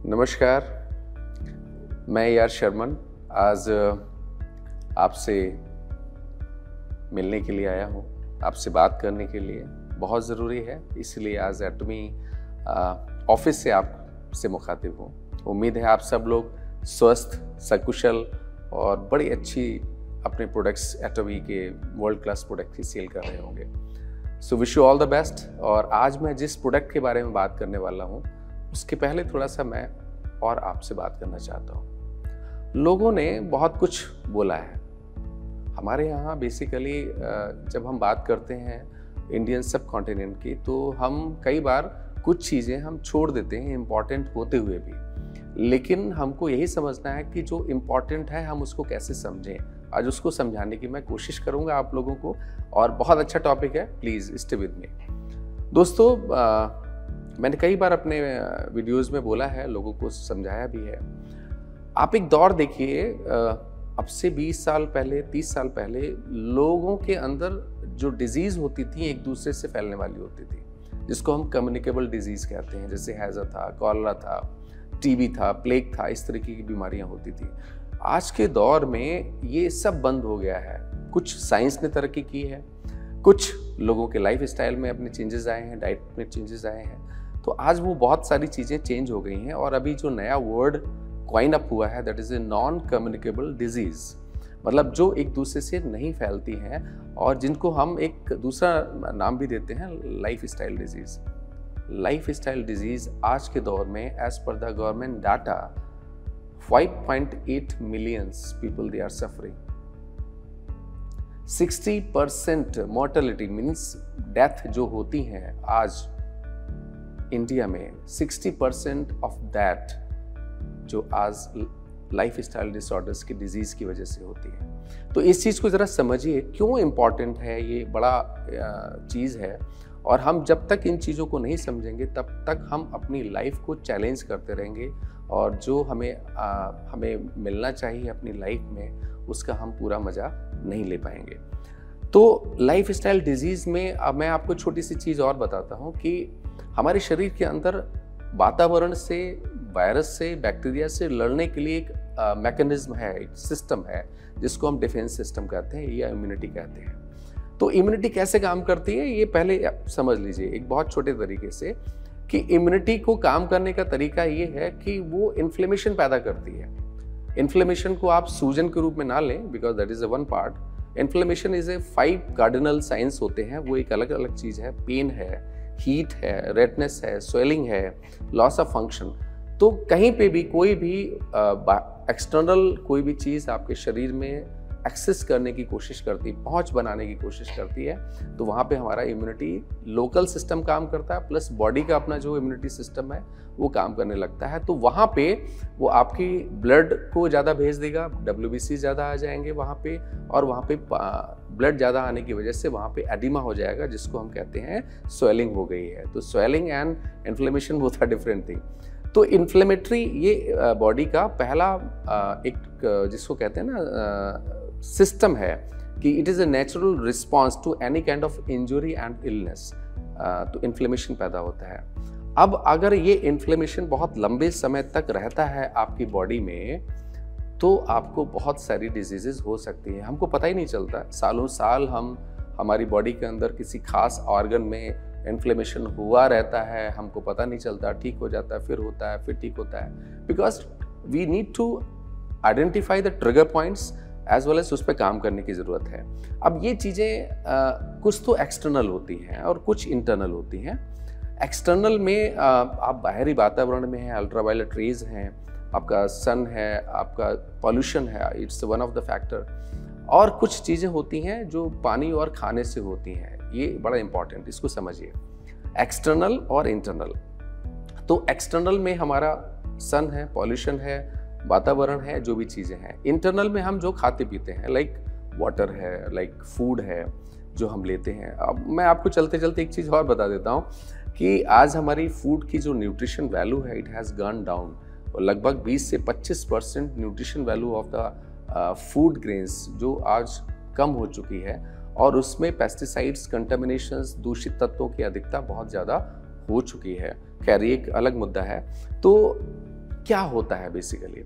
नमस्कार, मैं यार शर्मन आज आपसे मिलने के लिए आया हूँ, आपसे बात करने के लिए। बहुत ज़रूरी है, इसलिए आज एटमी ऑफिस से आपसे मुखातिब हूँ। उम्मीद है आप सब लोग स्वस्थ, सकुशल और बड़ी अच्छी अपने प्रोडक्ट्स एटमी के वर्ल्ड क्लास प्रोडक्ट की सेल कर रहे होंगे। So wish you all the best. और आज मैं जिस प्रोडक्ट के बारे में बात करने वाला हूँ उसके पहले थोड़ा सा मैं और आपसे बात करना चाहता हूँ। लोगों ने बहुत कुछ बोला है हमारे यहाँ। बेसिकली जब हम बात करते हैं इंडियन सब कॉन्टिनेंट की, तो हम कई बार कुछ चीज़ें हम छोड़ देते हैं इम्पॉर्टेंट होते हुए भी। लेकिन हमको यही समझना है कि जो इम्पॉर्टेंट है हम उसको कैसे समझें। आज उसको समझाने की मैं कोशिश करूँगा आप लोगों को, और बहुत अच्छा टॉपिक है, प्लीज़ स्टे विद मी। दोस्तों, मैंने कई बार अपने वीडियोस में बोला है, लोगों को समझाया भी है। आप एक दौर देखिए, अब से 20 साल पहले, 30 साल पहले लोगों के अंदर जो डिजीज़ होती थी एक दूसरे से फैलने वाली होती थी, जिसको हम कम्युनिकेबल डिजीज़ कहते हैं। जैसे हैज़ा था, कॉलरा था, टीबी था, प्लेग था, इस तरीके की बीमारियां होती थी। आज के दौर में ये सब बंद हो गया है। कुछ साइंस ने तरक्की की है, कुछ लोगों के लाइफ स्टाइल में अपने चेंजेस आए हैं, डाइट में चेंजेस आए हैं, तो आज वो बहुत सारी चीज़ें चेंज हो गई हैं। और अभी जो नया वर्ड कॉइन अप हुआ है, that is a non communicable disease, मतलब जो एक दूसरे से नहीं फैलती हैं और जिनको हम एक दूसरा नाम भी देते हैं lifestyle disease. Lifestyle disease आज के दौर में as per the government data 5.8 millions people they are suffering. 60% mortality means death जो होती हैं आज इंडिया में, 60% ऑफ दैट जो आज लाइफ स्टाइल डिसऑर्डर्स की डिजीज़ की वजह से होती है। तो इस चीज़ को ज़रा समझिए, क्यों इम्पॉर्टेंट है, ये बड़ा चीज़ है। और हम जब तक इन चीज़ों को नहीं समझेंगे तब तक हम अपनी लाइफ को चैलेंज करते रहेंगे, और जो हमें मिलना चाहिए अपनी लाइफ में उसका हम पूरा मज़ा नहीं ले पाएंगे। तो लाइफ स्टाइल डिजीज़ में अब मैं आपको छोटी सी चीज़ और बताता हूँ कि हमारे शरीर के अंदर वातावरण से, वायरस से, बैक्टीरिया से लड़ने के लिए एक मैकेनिज्म है, एक सिस्टम है, जिसको हम डिफेंस सिस्टम कहते हैं या इम्यूनिटी कहते हैं। तो इम्यूनिटी कैसे काम करती है ये पहले समझ लीजिए एक बहुत छोटे तरीके से, कि इम्यूनिटी को काम करने का तरीका ये है कि वो इन्फ्लेमेशन पैदा करती है। इन्फ्लेमेशन को आप सूजन के रूप में ना लें, because that is a one part. Inflammation is a 5 cardinal science होते हैं, वो एक अलग अलग चीज़ है। पेन है, हीट है, रेडनेस है, स्वेलिंग है, लॉस ऑफ फंक्शन। तो कहीं पे भी कोई भी एक्सटर्नल कोई भी चीज़ आपके शरीर में एक्सेस करने की कोशिश करती, पहुंच बनाने की कोशिश करती है, तो वहाँ पे हमारा इम्यूनिटी लोकल सिस्टम काम करता है, प्लस बॉडी का अपना जो इम्यूनिटी सिस्टम है वो काम करने लगता है। तो वहाँ पे वो आपकी ब्लड को ज़्यादा भेज देगा, WBC ज़्यादा आ जाएंगे वहाँ पे, और वहाँ पे ब्लड ज़्यादा आने की वजह से वहाँ पे एडिमा हो जाएगा, जिसको हम कहते हैं स्वेलिंग हो गई है। तो swelling and inflammation both are different thing. तो इन्फ्लेमेटरी ये बॉडी का पहला एक जिसको कहते हैं ना सिस्टम है कि it is a natural response to any kind of injury and illness. तो इन्फ्लेमेशन पैदा होता है। अब अगर ये इन्फ्लेमेशन बहुत लंबे समय तक रहता है आपकी बॉडी में, तो आपको बहुत सारी डिजीजेस हो सकती हैं। हमको पता ही नहीं चलता, सालों साल हमारी बॉडी के अंदर किसी खास ऑर्गन में इन्फ्लेमेशन हुआ रहता है, हमको पता नहीं चलता, ठीक हो जाता है, फिर होता है, फिर ठीक होता है। Because we need to identify the trigger points as well as उस पर काम करने की ज़रूरत है। अब ये चीज़ें कुछ तो एक्सटर्नल होती हैं और कुछ इंटरनल होती हैं। एक्सटर्नल में आप बाहरी वातावरण में हैं, अल्ट्रावायलेट रेज हैं, आपका सन है, आपका पॉल्यूशन है, it's one of the factor. और कुछ चीज़ें होती हैं जो पानी और खाने से होती हैं। ये बड़ा इंपॉर्टेंट, इसको समझिए, एक्सटर्नल और इंटरनल। तो एक्सटर्नल में हमारा सन है, पॉल्यूशन है, वातावरण है, जो भी चीज़ें हैं। इंटरनल में हम जो खाते पीते हैं, लाइक वाटर है, लाइक फूड है जो हम लेते हैं। अब मैं आपको चलते चलते एक चीज़ और बता देता हूँ कि आज हमारी फूड की जो न्यूट्रिशन वैल्यू है, इट हैज़ गॉन डाउन। और लगभग 20 से 25% nutrition value of the food grains जो आज कम हो चुकी है, और उसमें पेस्टिसाइड्स, कंटामिनेशंस, दूषित तत्वों की अधिकता बहुत ज़्यादा हो चुकी है। खैर ये एक अलग मुद्दा है। तो क्या होता है बेसिकली,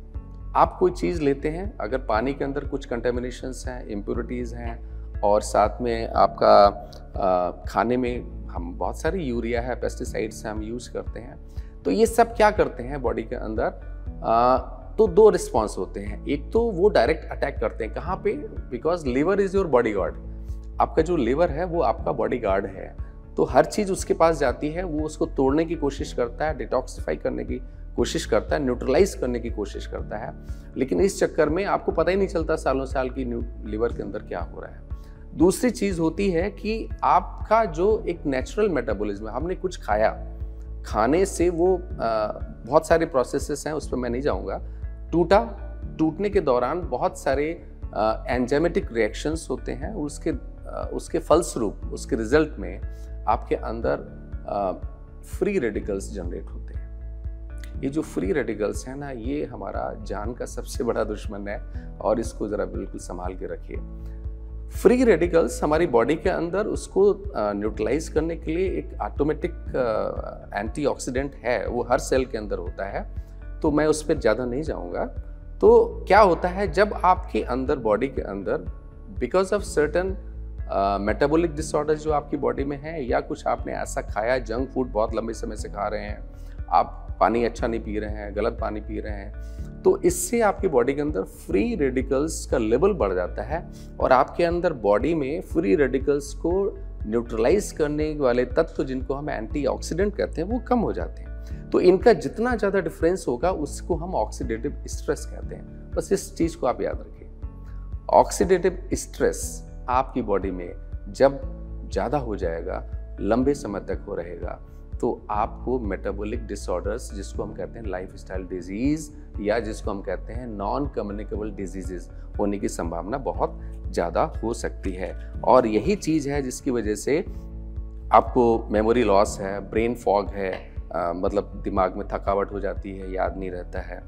आप कोई चीज़ लेते हैं, अगर पानी के अंदर कुछ कंटेमिनेशंस हैं, इम्प्योरिटीज़ हैं, और साथ में आपका खाने में हम बहुत सारी यूरिया है, पेस्टिसाइड्स हैं, हम यूज़ करते हैं, तो ये सब क्या करते हैं बॉडी के अंदर, तो दो रिस्पॉन्स होते हैं। एक तो वो डायरेक्ट अटैक करते हैं, कहाँ पे, because liver is your body guard. आपका जो लिवर है वो आपका बॉडी गार्ड है, तो हर चीज़ उसके पास जाती है, वो उसको तोड़ने की कोशिश करता है, डिटॉक्सिफाई करने की कोशिश करता है, न्यूट्रलाइज करने की कोशिश करता है। लेकिन इस चक्कर में आपको पता ही नहीं चलता सालों साल की लिवर के अंदर क्या हो रहा है। दूसरी चीज़ होती है कि आपका जो एक नेचुरल मेटाबॉलिज्म है, हमने कुछ खाया, खाने से वो बहुत सारे प्रोसेसेस हैं, उस पर मैं नहीं जाऊँगा, टूटने के दौरान बहुत सारे एंजाइमेटिक रिएक्शंस होते हैं, उसके फलस्वरूप, उसके रिजल्ट में आपके अंदर फ्री रेडिकल्स जनरेट होते हैं। ये जो फ्री रेडिकल्स हैं ना, ये हमारा जान का सबसे बड़ा दुश्मन है, और इसको ज़रा बिल्कुल संभाल के रखिए। फ्री रेडिकल्स हमारी बॉडी के अंदर उसको न्यूट्रलाइज करने के लिए एक ऑटोमेटिक एंटीऑक्सीडेंट है, वो हर सेल के अंदर होता है, तो मैं उस पर ज़्यादा नहीं जाऊँगा। तो क्या होता है, जब आपके अंदर, बॉडी के अंदर, because of certain metabolic disorders जो आपकी बॉडी में है, या कुछ आपने ऐसा खाया, जंक फूड बहुत लंबे समय से खा रहे हैं, आप पानी अच्छा नहीं पी रहे हैं, गलत पानी पी रहे हैं, तो इससे आपकी बॉडी के अंदर फ्री रेडिकल्स का लेवल बढ़ जाता है, और आपके अंदर बॉडी में फ्री रेडिकल्स को न्यूट्रलाइज करने वाले तत्व, जिनको हम एंटीऑक्सीडेंट कहते हैं, वो कम हो जाते हैं। तो इनका जितना ज़्यादा डिफरेंस होगा, उसको हम ऑक्सीडेटिव स्ट्रेस कहते हैं। बस इस चीज़ को आप याद रखिए, ऑक्सीडेटिव स्ट्रेस आपकी बॉडी में जब ज़्यादा हो जाएगा, लंबे समय तक हो रहेगा, तो आपको मेटाबॉलिक डिसऑर्डर्स, जिसको हम कहते हैं लाइफस्टाइल डिजीज, या जिसको हम कहते हैं नॉन कम्युनिकेबल डिजीजेस, होने की संभावना बहुत ज़्यादा हो सकती है। और यही चीज़ है जिसकी वजह से आपको मेमोरी लॉस है, ब्रेन फॉग है, मतलब दिमाग में थकावट हो जाती है, याद नहीं रहता है,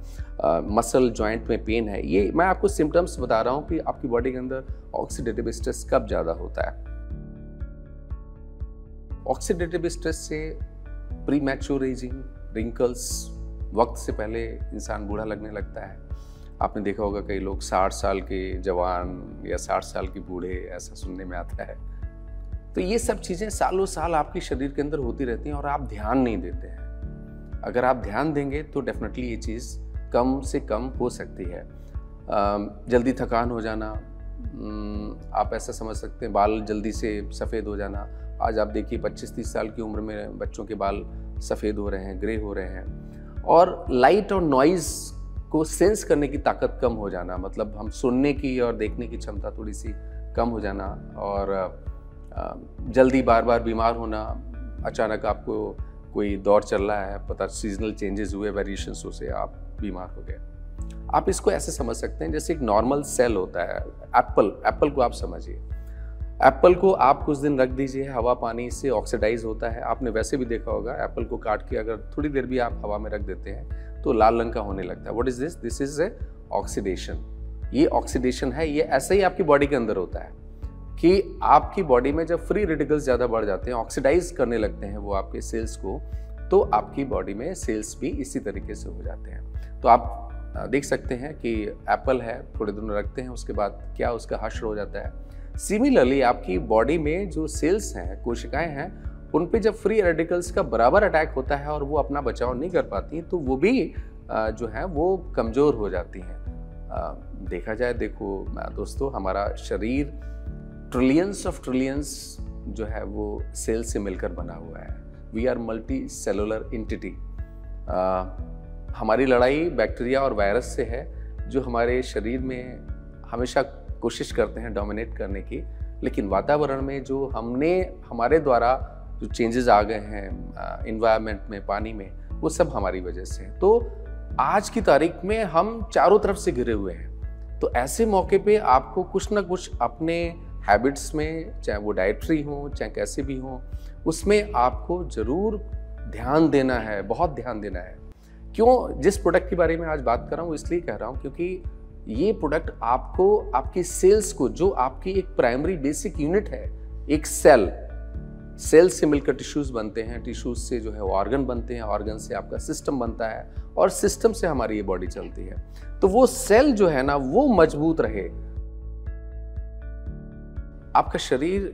मसल जॉइंट में पेन है। ये मैं आपको सिम्टम्स बता रहा हूँ कि आपकी बॉडी के अंदर ऑक्सीडेटिव स्ट्रेस कब ज़्यादा होता है। ऑक्सीडेटिव स्ट्रेस से प्री मैच्योर एजिंग, रिंकल्स, वक्त से पहले इंसान बूढ़ा लगने लगता है। आपने देखा होगा कई लोग 60 साल के जवान या 60 साल के बूढ़े, ऐसा सुनने में आता है। तो ये सब चीज़ें सालों साल आपके शरीर के अंदर होती रहती हैं, और आप ध्यान नहीं देते हैं। अगर आप ध्यान देंगे तो डेफिनेटली ये चीज़ कम से कम हो सकती है। जल्दी थकान हो जाना, आप ऐसा समझ सकते हैं, बाल जल्दी से सफ़ेद हो जाना। आज आप देखिए 25-30 साल की उम्र में बच्चों के बाल सफ़ेद हो रहे हैं, ग्रे हो रहे हैं। और लाइट और नॉइज़ को सेंस करने की ताकत कम हो जाना, मतलब हम सुनने की और देखने की क्षमता थोड़ी सी कम हो जाना, और जल्दी बार बार बीमार होना। अचानक आपको कोई दौर चल रहा है, पता सीजनल चेंजेस हुए, वेरिएशंस से आप बीमार हो गए। आप इसको ऐसे समझ सकते हैं जैसे एक नॉर्मल सेल होता है। एप्पल को आप समझिए, एप्पल को आप कुछ दिन रख दीजिए, हवा पानी से ऑक्सीडाइज होता है। आपने वैसे भी देखा होगा, एप्पल को काट के अगर थोड़ी देर भी आप हवा में रख देते हैं तो लाल रंग का होने लगता है। What is this? This is a oxidation. ये ऑक्सीडेशन है। ये ऐसे ही आपकी बॉडी के अंदर होता है कि आपकी बॉडी में जब फ्री रेडिकल्स ज़्यादा बढ़ जाते हैं, ऑक्सीडाइज करने लगते हैं वो आपके सेल्स को, तो आपकी बॉडी में सेल्स भी इसी तरीके से हो जाते हैं। तो आप देख सकते हैं कि एप्पल है, थोड़े दिनों रखते हैं, उसके बाद क्या उसका हश्र हो जाता है। सिमिलरली आपकी बॉडी में जो सेल्स हैं, कोशिकाएं हैं, उन पे जब फ्री रेडिकल्स का बराबर अटैक होता है और वो अपना बचाव नहीं कर पाती, तो वो भी जो है वो कमज़ोर हो जाती हैं। देखा जाए, देखो दोस्तों, हमारा शरीर ट्रिलियंस ऑफ ट्रिलियंस जो है वो सेल से मिलकर बना हुआ है। We are multicellular entity. हमारी लड़ाई बैक्टीरिया और वायरस से है, जो हमारे शरीर में हमेशा कोशिश करते हैं डोमिनेट करने की, लेकिन वातावरण में जो हमारे द्वारा जो चेंजेस आ गए हैं इन्वायरमेंट में, पानी में, वो सब हमारी वजह से है। तो आज की तारीख में हम चारों तरफ से घिरे हुए हैं। तो ऐसे मौके पे आपको कुछ ना कुछ अपने हैबिट्स में, चाहे वो डाइटरी हो, चाहे कैसे भी हो, उसमें आपको ज़रूर ध्यान देना है, बहुत ध्यान देना है। क्यों? जिस प्रोडक्ट के बारे में आज बात कर रहा हूँ इसलिए कह रहा हूँ क्योंकि ये प्रोडक्ट आपको, आपकी सेल्स को, जो आपकी एक प्राइमरी बेसिक यूनिट है, एक सेल, सेल से मिलकर टिश्यूज बनते हैं, टिश्यूज से जो है ऑर्गन बनते हैं, ऑर्गन से आपका सिस्टम बनता है और सिस्टम से हमारी ये बॉडी चलती है। तो वो सेल जो है ना वो मजबूत रहे। आपका शरीर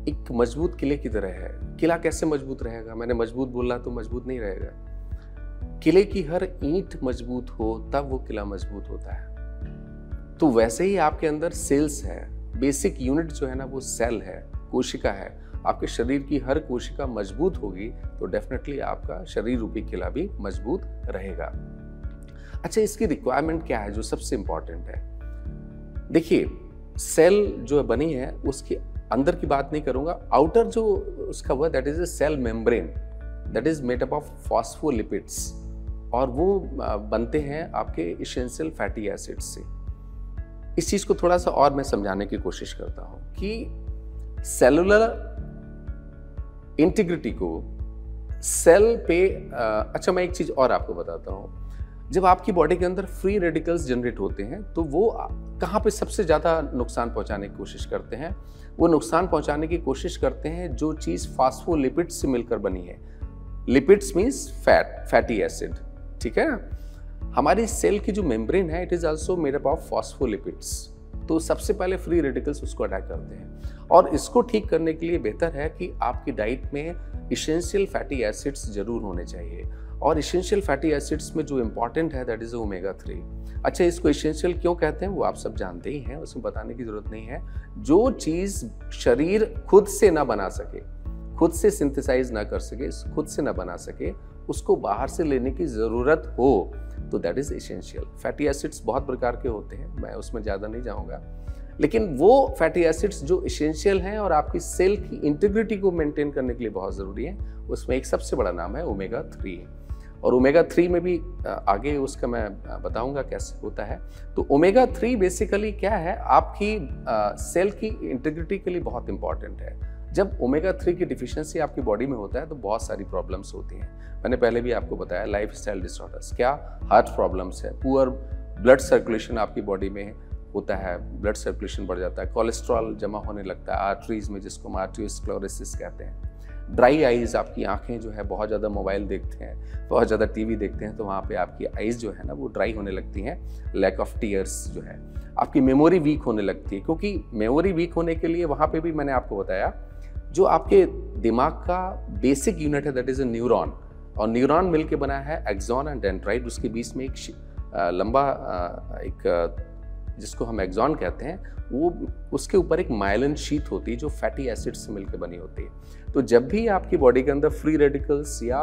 एक मजबूत किले की तरह है। किला कैसे मजबूत रहेगा? मैंने मजबूत बोला तो मजबूत नहीं रहेगा। किले की हर ईंट मजबूत हो तब वो किला मजबूत होता है। तो वैसे ही आपके अंदर सेल्स है, बेसिक यूनिट जो है ना वो सेल है, कोशिका है। आपके शरीर की हर कोशिका मजबूत होगी तो डेफिनेटली आपका शरीर रूपी किला भी मजबूत रहेगा। अच्छा, इसकी रिक्वायरमेंट क्या है जो सबसे इंपॉर्टेंट है? देखिए, सेल जो बनी है उसके अंदर की बात नहीं करूंगा, आउटर जो उसका हुआ that is a cell membrane that is made up of phospholipids, और वो बनते हैं आपके एसेंशियल फैटी एसिड्स से। इस चीज को थोड़ा सा और मैं समझाने की कोशिश करता हूं कि सेलुलर इंटीग्रिटी को सेल पे अच्छा, मैं एक चीज और आपको बताता हूं। जब आपकी बॉडी के अंदर फ्री रेडिकल्स जनरेट होते हैं तो वो कहाँ पे सबसे ज़्यादा नुकसान पहुंचाने की कोशिश करते हैं? वो नुकसान पहुंचाने की कोशिश करते हैं जो चीज़ फास्फोलिपिड्स से मिलकर बनी है। लिपिड्स मीन्स फैटी एसिड, ठीक है। हमारी सेल की जो मेम्ब्रेन है it is also made up of phospholipids. तो सबसे पहले फ्री रेडिकल्स उसको अटैक करते हैं, और इसको ठीक करने के लिए बेहतर है कि आपकी डाइट में एसेंशियल फैटी एसिड्स जरूर होने चाहिए। और एसेंशियल फैटी एसिड्स में जो इंपॉर्टेंट है दैट इज ओमेगा 3। अच्छा, इसको एसेंशियल क्यों कहते हैं वो आप सब जानते ही हैं, उसमें बताने की जरूरत नहीं है। जो चीज शरीर खुद से ना बना सके, खुद से सिंथेसाइज ना कर सके, खुद से ना बना सके, उसको बाहर से लेने की जरूरत हो तो that is essential. Fatty acids बहुत प्रकार के होते हैं, मैं उसमें ज़्यादा नहीं जाऊँगा, लेकिन वो फैटी एसिड्स जो एसेंशियल हैं और आपकी सेल की इंटीग्रिटी को मेंटेन करने के लिए बहुत ज़रूरी है, उसमें एक सबसे बड़ा नाम है ओमेगा 3। और ओमेगा 3 में भी आगे उसका मैं बताऊंगा कैसे होता है। तो ओमेगा 3 बेसिकली क्या है, आपकी सेल की इंटीग्रिटी के लिए बहुत इंपॉर्टेंट है। जब ओमेगा 3 की डिफिशियंसी आपकी बॉडी में होता है तो बहुत सारी प्रॉब्लम्स होती हैं। मैंने पहले भी आपको बताया, लाइफस्टाइल डिसऑर्डर्स, क्या हार्ट प्रॉब्लम्स है, पुअर ब्लड सर्कुलेशन आपकी बॉडी में होता है, ब्लड सर्कुलेशन बढ़ जाता है, कोलेस्ट्रॉल जमा होने लगता है आर्टरीज में जिसको हम आर्टरियोस्क्लेरोसिस कहते हैं। ड्राई आइज, आपकी आंखें जो है बहुत ज़्यादा मोबाइल देखते हैं, बहुत ज़्यादा टीवी देखते हैं तो वहाँ पे आपकी आइज जो है ना वो ड्राई होने लगती हैं। लैक ऑफ टीयर्स जो है, आपकी मेमोरी वीक होने लगती है, क्योंकि मेमोरी वीक होने के लिए वहाँ पे भी मैंने आपको बताया जो आपके दिमाग का बेसिक यूनिट है दैट इज ए न्यूरॉन, और न्यूरॉन मिलके बना है एक्सॉन एंड डेंड्राइट। उसके बीच में एक लंबा एक जिसको हम एक्सॉन कहते हैं, वो उसके ऊपर एक माइलिन शीट होती है जो फैटी एसिड से मिलकर बनी होती है। तो जब भी आपकी बॉडी के अंदर फ्री रेडिकल्स या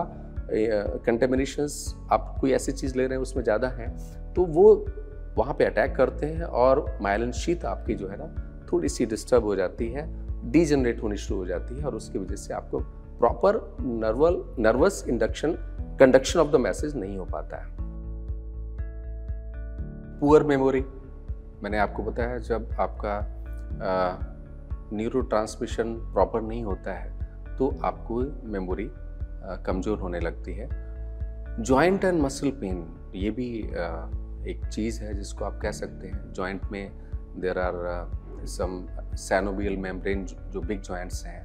कंटेमिनेशंस, आप कोई ऐसी चीज़ ले रहे हैं उसमें ज़्यादा है तो वो वहाँ पे अटैक करते हैं और माइलिन शीट आपकी जो है ना थोड़ी सी डिस्टर्ब हो जाती है, डीजनरेट होनी शुरू हो जाती है, और उसकी वजह से आपको proper nervous conduction of the message नहीं हो पाता है। पुअर मेमोरी, मैंने आपको बताया जब आपका न्यूरोट्रांसमिशन प्रॉपर नहीं होता है तो आपको मेमोरी कमज़ोर होने लगती है। जॉइंट एंड मसल पेन, ये भी एक चीज़ है जिसको आप कह सकते हैं। जॉइंट में there are some synovial membrane जो बिग जॉइंट्स हैं।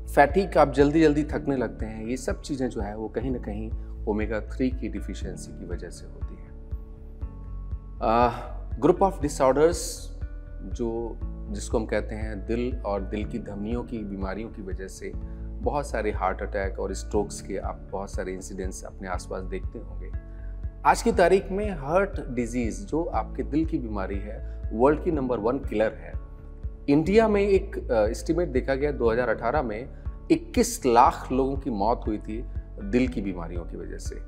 फैटिक, आप जल्दी जल्दी थकने लगते हैं, ये सब चीज़ें जो है वो कहीं ना कहीं ओमेगा 3 की डिफिशियंसी की वजह से होती है। ग्रुप ऑफ डिसऑर्डर्स जिसको हम कहते हैं दिल और दिल की धमनियों की बीमारियों की वजह से बहुत सारे हार्ट अटैक और स्ट्रोक्स के आप बहुत सारे इंसिडेंट्स अपने आसपास देखते होंगे। आज की तारीख में हार्ट डिजीज जो आपके दिल की बीमारी है वर्ल्ड की नंबर 1 किलर है। इंडिया में एक एस्टिमेट देखा गया 2018 में 21 लाख लोगों की मौत हुई थी दिल की बीमारियों की वजह से,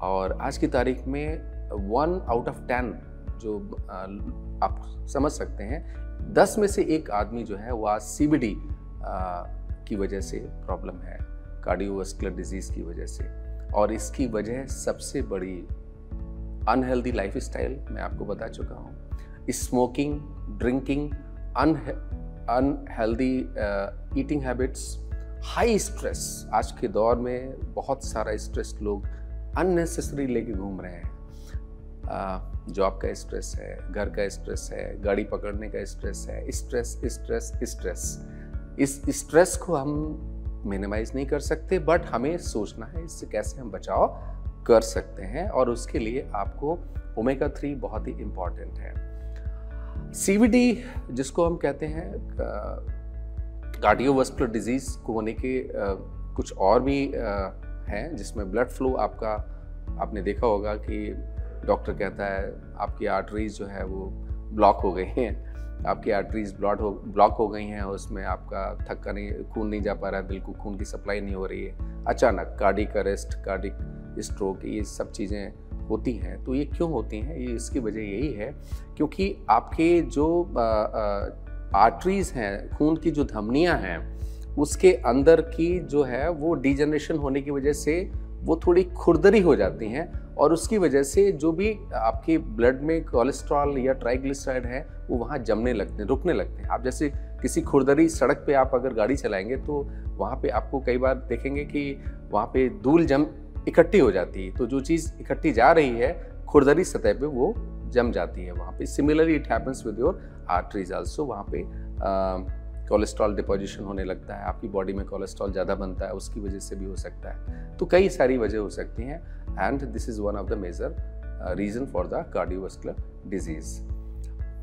और आज की तारीख में 1 आउट ऑफ 10 जो आप समझ सकते हैं 10 में से 1 आदमी जो है वो आज CBD की वजह से प्रॉब्लम है, कार्डियोवास्कुलर डिजीज की वजह से। और इसकी वजह सबसे बड़ी अनहेल्दी लाइफस्टाइल मैं आपको बता चुका हूँ, smoking, drinking, unhealthy eating habits, high stress. आज के दौर में बहुत सारा स्ट्रेस लोग अननेसेसरी लेके घूम रहे हैं। जॉब का स्ट्रेस है, घर का स्ट्रेस है, गाड़ी पकड़ने का स्ट्रेस है, स्ट्रेस स्ट्रेस स्ट्रेस। इस स्ट्रेस को हम मिनिमाइज नहीं कर सकते, बट हमें सोचना है इससे कैसे हम बचाव कर सकते हैं, और उसके लिए आपको ओमेगा 3 बहुत ही इम्पॉर्टेंट है। CVD जिसको हम कहते हैं कार्डियोवास्कुलर डिजीज को होने के कुछ और भी हैं, जिसमें ब्लड फ्लो आपने देखा होगा कि डॉक्टर कहता है आपकी आर्टरीज जो है वो ब्लॉक हो गई हैं, आपकी आर्टरीज ब्लॉक हो गई हैं, उसमें आपका थक्का नहीं, खून नहीं जा पा रहा है, बिल्कुल खून की सप्लाई नहीं हो रही है, अचानक कार्डिक अरेस्ट, कार्डिक स्ट्रोक, ये सब चीज़ें होती हैं। तो ये क्यों होती हैं? ये इसकी वजह यही है क्योंकि आपके जो आर्टरीज हैं, खून की जो धमनियाँ हैं, उसके अंदर की जो है वो डिजनरेशन होने की वजह से वो थोड़ी खुरदरी हो जाती हैं, और उसकी वजह से जो भी आपके ब्लड में कोलेस्ट्रॉल या ट्राइग्लिसराइड है वो वहाँ जमने लगते हैं, रुकने लगते हैं। आप जैसे किसी खुरदरी सड़क पे आप अगर गाड़ी चलाएंगे तो वहाँ पे आपको कई बार देखेंगे कि वहाँ पे धूल जम इकट्ठी हो जाती है, तो जो चीज़ इकट्ठी जा रही है खुरदरी सतह पे वो जम जाती है वहाँ पे। Similarly it happens with your arteries also, वहाँ पे कोलेस्ट्रॉल डिपोजिशन होने लगता है, आपकी बॉडी में कोलेस्ट्रॉल ज़्यादा बनता है, उसकी वजह से भी हो सकता है। तो कई सारी वजह हो सकती हैं, and this is one of the major reason for the cardiovascular disease.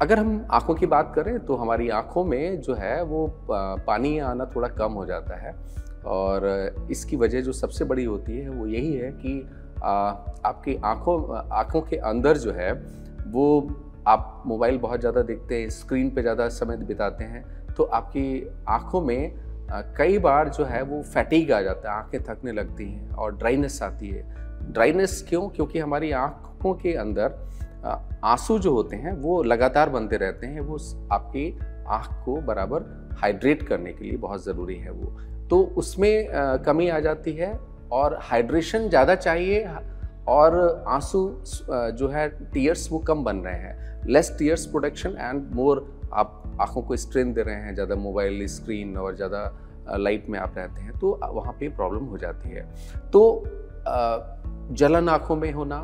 अगर हम आँखों की बात करें तो हमारी आँखों में जो है वो पानी आना थोड़ा कम हो जाता है, और इसकी वजह जो सबसे बड़ी होती है वो यही है कि आपकी आँखों के अंदर जो है वो आप मोबाइल बहुत ज़्यादा देखते हैं, स्क्रीन पे ज़्यादा समय बिताते हैं, तो आपकी आँखों में कई बार जो है वो फैटीग आ जाता है, आँखें थकने लगती हैं और ड्राइनेस आती है। ड्राइनेस क्यों? क्योंकि हमारी आँखों के अंदर आंसू जो होते हैं वो लगातार बनते रहते हैं, वो आपकी आँख को बराबर हाइड्रेट करने के लिए बहुत ज़रूरी है वो, तो उसमें कमी आ जाती है, और हाइड्रेशन ज़्यादा चाहिए, और आंसू जो है टीयर्स वो कम बन रहे हैं, less tears production and more आप आँखों को स्ट्रेन दे रहे हैं, ज़्यादा मोबाइल स्क्रीन और ज़्यादा लाइट में आप रहते हैं, तो वहाँ पे प्रॉब्लम हो जाती है। तो जलन आँखों में होना,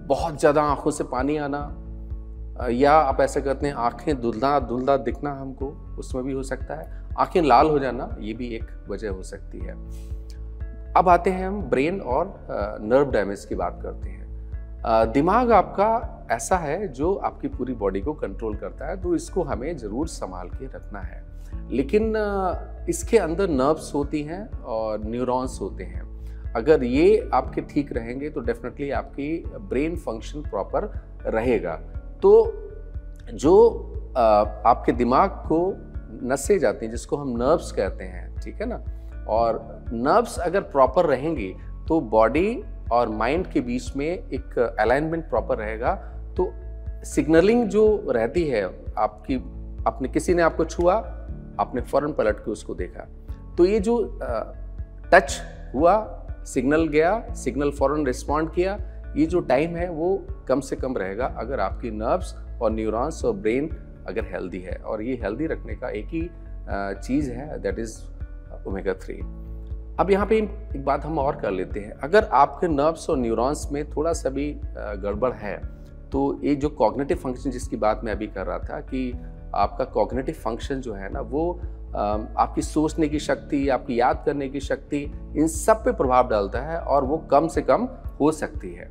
बहुत ज़्यादा आँखों से पानी आना, या आप ऐसा कहते हैं आँखें धुंधला दिखना हमको, उसमें भी हो सकता है। आँखें लाल हो जाना, ये भी एक वजह हो सकती है। अब आते हैं हम ब्रेन और नर्व डैमेज की बात करते हैं। दिमाग आपका ऐसा है जो आपकी पूरी बॉडी को कंट्रोल करता है, तो इसको हमें ज़रूर संभाल के रखना है, लेकिन इसके अंदर नर्व्स होती हैं और न्यूरॉन्स होते हैं। अगर ये आपके ठीक रहेंगे तो डेफिनेटली आपकी ब्रेन फंक्शन प्रॉपर रहेगा। तो जो आपके दिमाग को नसें जाती हैं, जिसको हम नर्व्स कहते हैं, ठीक है ना, और नर्व्स अगर प्रॉपर रहेंगी तो बॉडी और माइंड के बीच में एक अलाइनमेंट प्रॉपर रहेगा, तो सिग्नलिंग जो रहती है आपने किसी ने आपको छुआ, आपने फौरन पलट के उसको देखा, तो ये जो टच हुआ, सिग्नल गया, सिग्नल फौरन रिस्पॉन्ड किया, ये जो टाइम है वो कम से कम रहेगा अगर आपकी नर्व्स और न्यूरॉन्स और ब्रेन अगर हेल्दी है, और ये हेल्दी रखने का एक ही चीज़ है, दैट इज़ ओमेगा 3। अब यहाँ पे एक बात हम और कर लेते हैं, अगर आपके नर्व्स और न्यूरॉन्स में थोड़ा सा भी गड़बड़ है, तो ये जो कॉग्निटिव फंक्शन जिसकी बात मैं अभी कर रहा था कि आपका कॉग्निटिव फंक्शन जो है ना, वो आपकी सोचने की शक्ति, आपकी याद करने की शक्ति, इन सब पे प्रभाव डालता है, और वो कम से कम हो सकती है।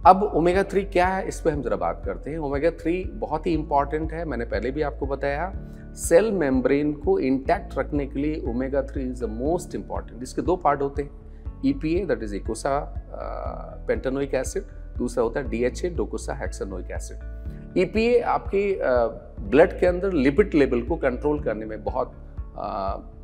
अब ओमेगा 3 क्या है, इस पर हम जरा बात करते हैं। ओमेगा 3 बहुत ही इंपॉर्टेंट है, मैंने पहले भी आपको बताया। सेल मेम्ब्रेन को इंटैक्ट रखने के लिए omega 3 is the most important. इसके दो पार्ट होते हैं, EPA that is eicosapentaenoic acid, दूसरा होता है DHA डोकोसा हेक्सानोइक एसिड। EPA आपके ब्लड के अंदर लिपिड लेवल को कंट्रोल करने में बहुत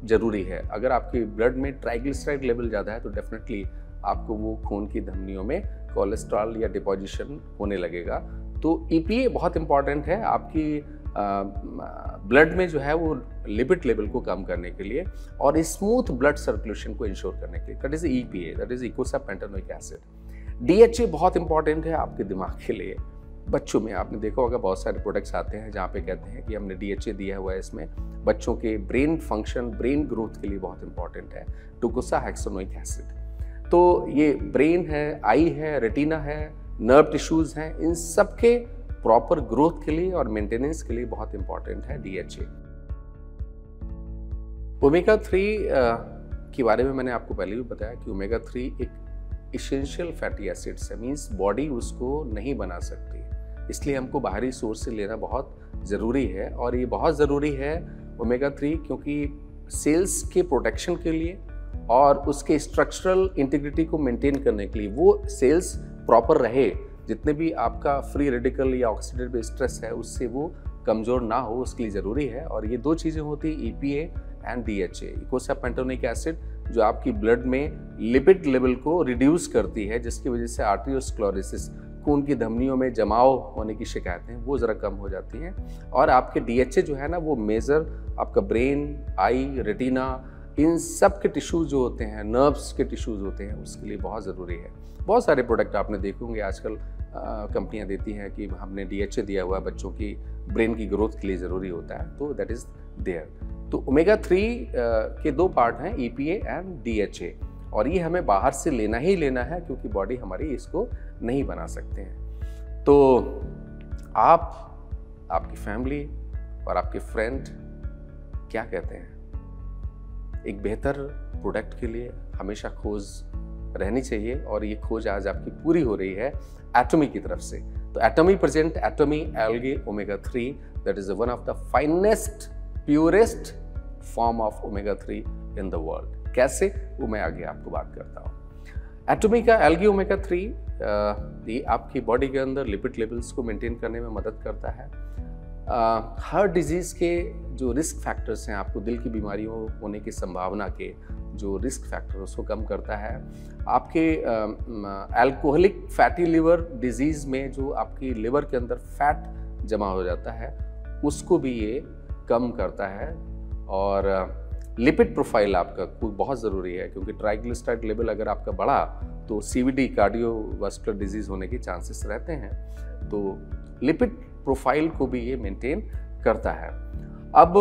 ज़रूरी है। अगर आपके ब्लड में ट्राइग्लिसराइड लेवल ज़्यादा है तो डेफिनेटली आपको वो खून की धमनियों में कोलेस्ट्रॉल या डिपोजिशन होने लगेगा। तो EPA बहुत इंपॉर्टेंट है आपकी ब्लड में जो है वो लिपिड लेवल को कम करने के लिए और स्मूथ ब्लड सर्कुलेशन को इंश्योर करने के लिए। That is EPA, that is eicosapentaenoic acid. DHA बहुत इंपॉर्टेंट है आपके दिमाग के लिए। बच्चों में आपने देखा होगा बहुत सारे प्रोडक्ट्स आते हैं जहाँ पे कहते हैं कि हमने DHA दिया हुआ है इसमें, बच्चों के ब्रेन फंक्शन, ब्रेन ग्रोथ के लिए बहुत इंपॉर्टेंट है डोकोसा हेक्सानोइक एसिड। तो ये ब्रेन है, आई है, रेटिना है, नर्व टिश्यूज हैं, इन सब के प्रॉपर ग्रोथ के लिए और मेंटेनेंस के लिए बहुत इंपॉर्टेंट है DHA। ओमेगा 3 इनके बारे में मैंने आपको पहले भी बताया कि ओमेगा 3 एक इसेंशियल फैटी एसिड्स है, मीन्स बॉडी उसको नहीं बना सकती, इसलिए हमको बाहरी सोर्स से लेना बहुत ज़रूरी है। और ये बहुत ज़रूरी है ओमेगा 3 क्योंकि सेल्स के प्रोटेक्शन के लिए और उसके स्ट्रक्चरल इंटीग्रिटी को मेंटेन करने के लिए, वो सेल्स प्रॉपर रहे, जितने भी आपका फ्री रेडिकल या ऑक्सीडेटिव स्ट्रेस है उससे वो कमज़ोर ना हो, उसके लिए ज़रूरी है। और ये दो चीज़ें होती हैं, EPA एंड DHA, इकोसापेंटोनिक एसिड, जो आपकी ब्लड में लिपिड लेवल को रिड्यूस करती है, जिसकी वजह से आर्टेरियोस्क्लेरोसिस, खून की धमनियों में जमाव होने की शिकायतें वो ज़रा कम हो जाती हैं। और आपके DHA जो है ना, वो मेजर आपका ब्रेन, आई, रेटिना, इन सब के टिश्यूज़ जो होते हैं, नर्व्स के टिश्यूज़ होते हैं, उसके लिए बहुत ज़रूरी है। बहुत सारे प्रोडक्ट आपने देखे होंगे आजकल कंपनियां देती हैं कि हमने DHA दिया हुआ है, बच्चों की ब्रेन की ग्रोथ के लिए ज़रूरी होता है, तो दैट इज़ देयर। तो ओमेगा 3 के दो पार्ट हैं, EPA एंड DHA, और ये हमें बाहर से लेना ही लेना है क्योंकि बॉडी हमारी इसको नहीं बना सकते हैं। तो आप, आपकी फैमिली और आपके फ्रेंड क्या कहते हैं? एक बेहतर प्रोडक्ट के लिए हमेशा खोज रहनी चाहिए, और ये खोज आज आपकी पूरी हो रही है एटमी की तरफ से। तो Atomy present Atomy algae omega 3, that is one of the finest purest form of omega 3 in the world. कैसे, वो मैं आगे आपको बात करता हूँ। एटमी का एल्गी ओमेगा 3 ये आपकी बॉडी के अंदर लिपिड लेवल्स को मेंटेन करने में मदद करता है। हार्ट डिजीज़ के जो रिस्क फैक्टर्स हैं, आपको दिल की बीमारियों होने की संभावना के जो रिस्क फैक्टर उसको कम करता है। आपके अल्कोहलिक फैटी लिवर डिजीज़ में जो आपकी लिवर के अंदर फैट जमा हो जाता है उसको भी ये कम करता है। और लिपिड प्रोफाइल आपका बहुत ज़रूरी है क्योंकि ट्राइग्लिसराइड लेवल अगर आपका बढ़ा तो CVD, कार्डियोवास्कुलर डिजीज़ होने के चांसेस रहते हैं। तो लिपिड प्रोफाइल को भी ये मेंटेन करता है। अब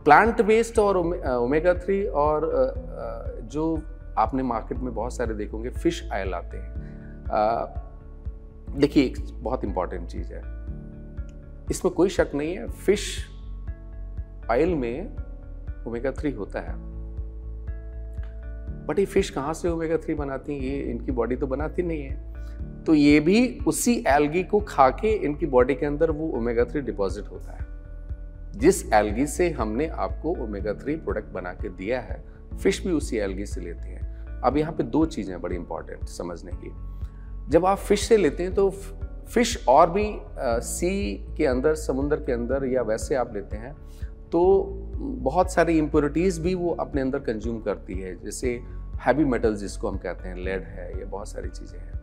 प्लांट बेस्ड और ओमेगा 3 और जो आपने मार्केट में बहुत सारे देखोगे फिश ऑयल आते हैं। देखिए, एक बहुत इंपॉर्टेंट चीज़ है, इसमें कोई शक नहीं है, फिश ऑयल में ओमेगा 3 होता है, बट ये फिश कहाँ से ओमेगा 3 बनाती हैं? ये इनकी बॉडी तो बनाती नहीं है, तो ये भी उसी एल्गी को खा के इनकी बॉडी के अंदर वो ओमेगा 3 डिपॉजिट होता है। जिस एल्गी से हमने आपको ओमेगा 3 प्रोडक्ट बना के दिया है, फिश भी उसी एल्गी से लेते हैं। अब यहाँ पे दो चीज़ें बड़ी इंपॉर्टेंट समझने की। जब आप फिश से लेते हैं तो फिश और भी सी के अंदर, समुद्र के अंदर या वैसे आप लेते हैं तो बहुत सारी इम्प्योरिटीज़ भी वो अपने अंदर कंज्यूम करती है, जैसे हैवी मेटल्स जिसको हम कहते हैं, लेड है, ये बहुत सारी चीज़ें हैं।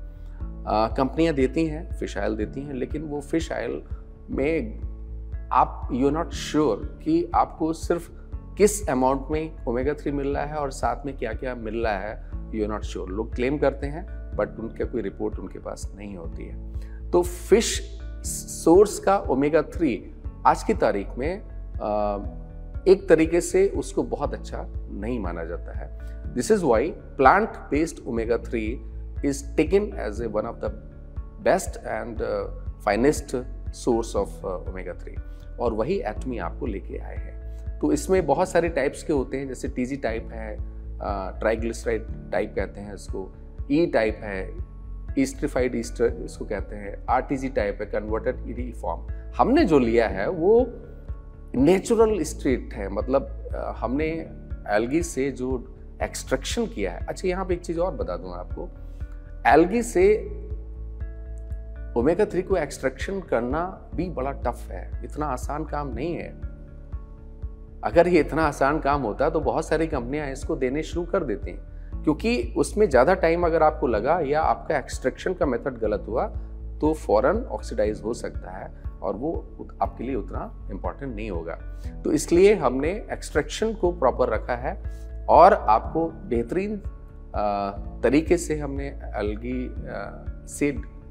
कंपनियां देती हैं, फिश ऑयल देती हैं, लेकिन वो फिश ऑयल में आप यू आर नॉट श्योर कि आपको सिर्फ किस अमाउंट में ओमेगा 3 मिल रहा है और साथ में क्या क्या मिल रहा है, यू आर नॉट श्योर। लोग क्लेम करते हैं बट उनका कोई रिपोर्ट उनके पास नहीं होती है। तो फिश सोर्स का ओमेगा 3 आज की तारीख में एक तरीके से उसको बहुत अच्छा नहीं माना जाता है। This is why plant based omega 3 is taken as a one of the best and finest source of omega 3, और वही एटमी आपको लेके आए हैं। तो इसमें बहुत सारे टाइप्स के होते हैं, जैसे TG टाइप है, ट्राइग्लिसराइड टाइप कहते हैं इसको, E टाइप है, ईस्ट्रिफाइड ईस्टर इसको कहते हैं, RTG टाइप है, कन्वर्टेड ED फॉर्म। हमने जो लिया है वो नेचुरल स्ट्रेट है, मतलब हमने एल्गी से जो एक्सट्रैक्शन किया है। अच्छा, यहाँ पे एक चीज़ और बता दूँ आपको, एल्गी से ओमेगा 3 को एक्सट्रैक्शन करना भी बड़ा टफ है, इतना आसान काम नहीं है। अगर ये इतना आसान काम होता तो बहुत सारी कंपनियां इसको देने शुरू कर देती हैं, क्योंकि उसमें ज़्यादा टाइम अगर आपको लगा या आपका एक्सट्रैक्शन का मेथड गलत हुआ तो फौरन ऑक्सीडाइज हो सकता है और वो आपके लिए उतना इम्पॉर्टेंट नहीं होगा। तो इसलिए हमने एक्सट्रैक्शन को प्रॉपर रखा है और आपको बेहतरीन तरीके से हमने एल्गी से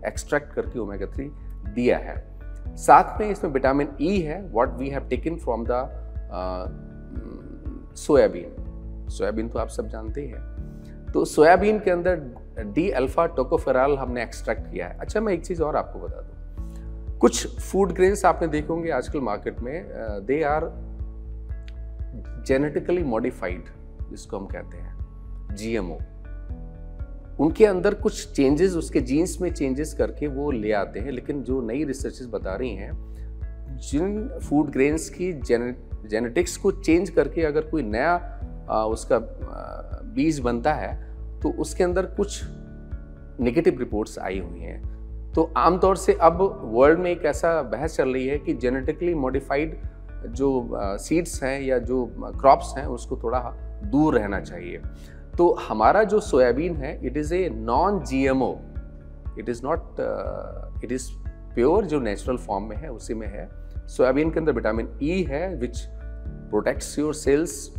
एक्सट्रैक्ट करके ओमेगा 3 दिया है। साथ में इसमें विटामिन E है, what we have taken from the soybean. Soybean तो आप सब जानते ही हैं। तो सोयाबीन के अंदर D-अल्फा टोकोफेरॉल हमने एक्सट्रैक्ट किया है। अच्छा, मैं एक चीज़ और आपको बता दूं, कुछ फूड ग्रेन्स आपने देखे होंगे आजकल मार्केट में, दे आर जेनेटिकली मॉडिफाइड, जिसको हम कहते हैं। GMO, उनके अंदर कुछ चेंजेस, उसके जीन्स में चेंजेस करके वो ले आते हैं। लेकिन जो नई रिसर्चेस बता रही हैं, जिन फूड ग्रेन्स की जेनेटिक्स को चेंज करके अगर कोई नया उसका बीज बनता है तो उसके अंदर कुछ नेगेटिव रिपोर्ट्स आई हुई हैं। तो आमतौर से अब वर्ल्ड में एक ऐसा बहस चल रही है कि जेनेटिकली मॉडिफाइड जो सीड्स हैं या जो क्रॉप्स हैं उसको थोड़ा दूर रहना चाहिए। तो हमारा जो सोयाबीन है, it is a non GMO, it is not, it is pure, जो नेचुरल फॉर्म में है उसी में है। सोयाबीन के अंदर विटामिन E है which protects your cells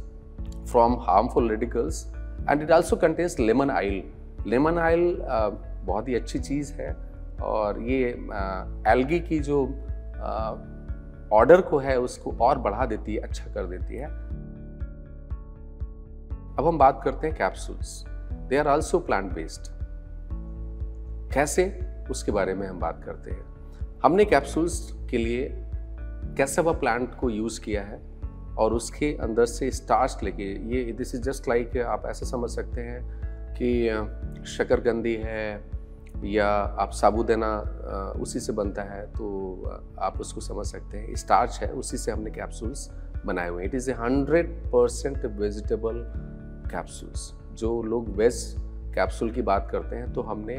from harmful radicals, and it also contains lemon oil. Lemon oil बहुत ही अच्छी चीज़ है और ये एल्गी की जो ऑर्डर को है उसको और बढ़ा देती है, अच्छा कर देती है। अब हम बात करते हैं capsules. They are also plant based. कैसे, उसके बारे में हम बात करते हैं। हमने कैप्सूल्स के लिए कैसेवा प्लांट को यूज़ किया है और उसके अंदर से स्टार्च लेके, ये दिस इज जस्ट लाइक, आप ऐसा समझ सकते हैं कि शकरकंदी है या आप साबूदाना उसी से बनता है, तो आप उसको समझ सकते हैं। स्टार्च है, उसी से हमने कैप्सूल्स बनाए हुए हैं। It is A 100% vegetable capsules. जो लोग वेज कैप्सूल की बात करते हैं तो हमने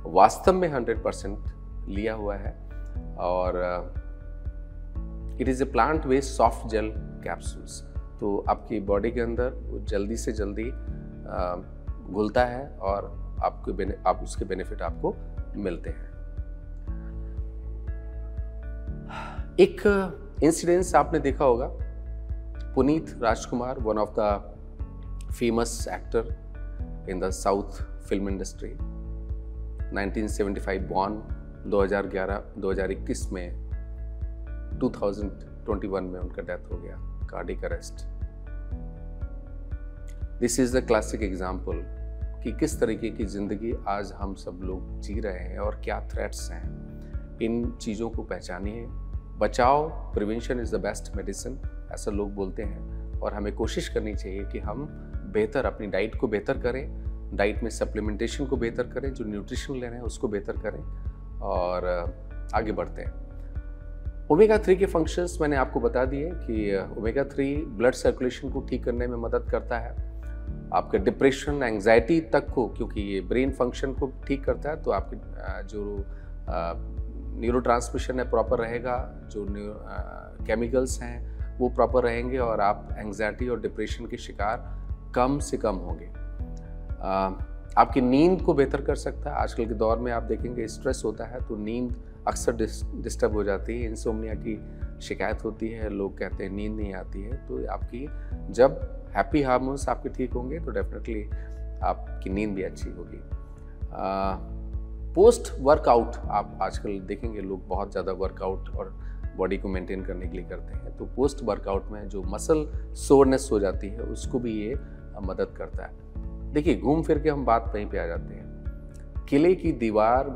वास्तव में 100% लिया हुआ है। और it is a plant based soft gel capsules. तो आपकी बॉडी के अंदर वो जल्दी से जल्दी घुलता है और आप उसके बेनिफिट आपको मिलते हैं। एक इंसिडेंस आपने देखा होगा, Puneeth Rajkumar, one of the famous actor in the south film industry, 1975 born, 2021 में 2021 में उनका डेथ हो गया, cardiac arrest. This is the classic example कि किस तरीके की ज़िंदगी आज हम सब लोग जी रहे हैं और क्या थ्रेट्स हैं। इन चीज़ों को पहचानिए। बचाओ, prevention is the best medicine, ऐसा लोग बोलते हैं। और हमें कोशिश करनी चाहिए कि हम बेहतर अपनी डाइट को बेहतर करें, डाइट में सप्लीमेंटेशन को बेहतर करें, जो न्यूट्रिशन ले रहे हैं उसको बेहतर करें और आगे बढ़ते हैं। ओमेगा 3 के फंक्शंस मैंने आपको बता दिए कि ओमेगा 3 ब्लड सर्कुलेशन को ठीक करने में मदद करता है, आपके डिप्रेशन, एंग्जाइटी तक को, क्योंकि ये ब्रेन फंक्शन को ठीक करता है, तो आपके जो न्यूरोट्रांसमिशन है प्रॉपर रहेगा, जो केमिकल्स हैं वो प्रॉपर रहेंगे और आप एंग्जाइटी और डिप्रेशन के शिकार कम से कम होंगे। आपकी नींद को बेहतर कर सकता है। आजकल के दौर में आप देखेंगे स्ट्रेस होता है तो नींद अक्सर डिस्टर्ब हो जाती है, इंसोम्निया की शिकायत होती है, लोग कहते हैं नींद नहीं आती है। तो आपकी जब हैप्पी हार्मोन्स आपके ठीक होंगे तो डेफिनेटली आपकी नींद भी अच्छी होगी। पोस्ट वर्कआउट, आप आजकल देखेंगे लोग बहुत ज़्यादा वर्कआउट और बॉडी को मेंटेन करने के लिए करते हैं, तो पोस्ट वर्कआउट में जो मसल सोरनेस हो जाती है उसको भी ये मदद करता है। देखिए, घूम फिर के हम बात वहीं पे आ जाते हैं। किले की दीवार